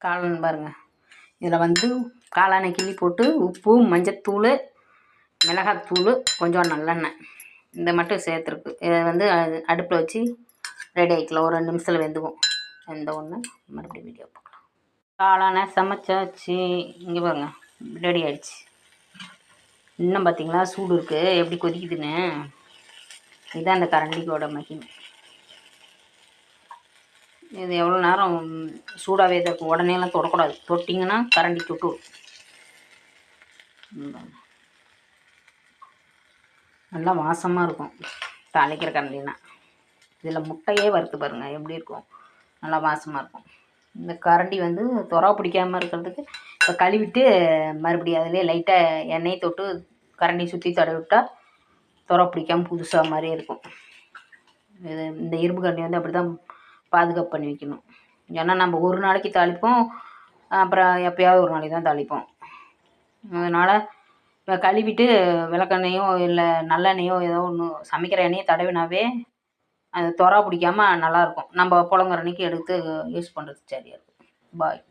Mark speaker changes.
Speaker 1: காளான் பாருங்கள். இதில் வந்து காளானை கிள்ளி போட்டு உப்பு, மஞ்சத்தூள், மிளகாத்தூள், கொஞ்சம் நல்லெண்ணெய் இந்த மட்டும் சேர்த்துருக்கு. இதை வந்து அடுப்பில் வச்சு ரெடி ஆகிக்கலாம். ஒரு 2 நிமிஷத்தில் வெந்துக்கும். வெந்த ஒன்று மறுபடியும் வீடியோ பார்க்கலாம். காளானை சமைச்சாச்சு. இங்கே பாருங்க ரெடி ஆகிடுச்சு. இன்னும் பார்த்தீங்களா சூடு இருக்குது எப்படி கொதிக்குதுன்னு. இதுதான் அந்த கரண்டிக்கோட மகிமை. இது எவ்வளோ நேரம் சூடாகவே தான் இருக்கும். உடனேலாம் தொடக்கூடாது. தொட்டிங்கன்னா கரண்டி தொட்டு. நல்லா வாசமாக இருக்கும் தாளிக்கிற கரண்டினா. இதில் முட்டையே வறுத்து பாருங்கள் எப்படி இருக்கும். நல்லா வாசமாக இருக்கும். இந்த கரண்டி வந்து துறா பிடிக்காமல் இருக்கிறதுக்கு இப்போ கழுவிட்டு மறுபடியும் அதிலே லைட்டாக எண்ணெயை தொட்டு கரண்டி சுற்றி தடவி விட்டால் துறா பிடிக்காமல் புதுசாக மாதிரியே இருக்கும். இது இந்த இரும்பு கரண்டி வந்து அப்படி தான் பாதுகாப்பு பண்ணி வைக்கணும். ஏன்னா நம்ம ஒரு நாளைக்கு தாளிப்போம், அப்புறம் எப்போயாவது ஒரு நாளைக்கு தான் தாளிப்போம். அதனால் இப்போ கழுவிட்டு விளக்கெண்ணெயோ இல்லை நல்லெண்ணெயோ ஏதோ ஒன்று சமைக்கிற எண்ணெயை தடவினாவே அது துறா பிடிக்காமல் நல்லாயிருக்கும். நம்ம புழங்குற அன்றைக்கி எடுத்து யூஸ் பண்ணுறதுக்கு சரியாக இருக்கும். பாய்.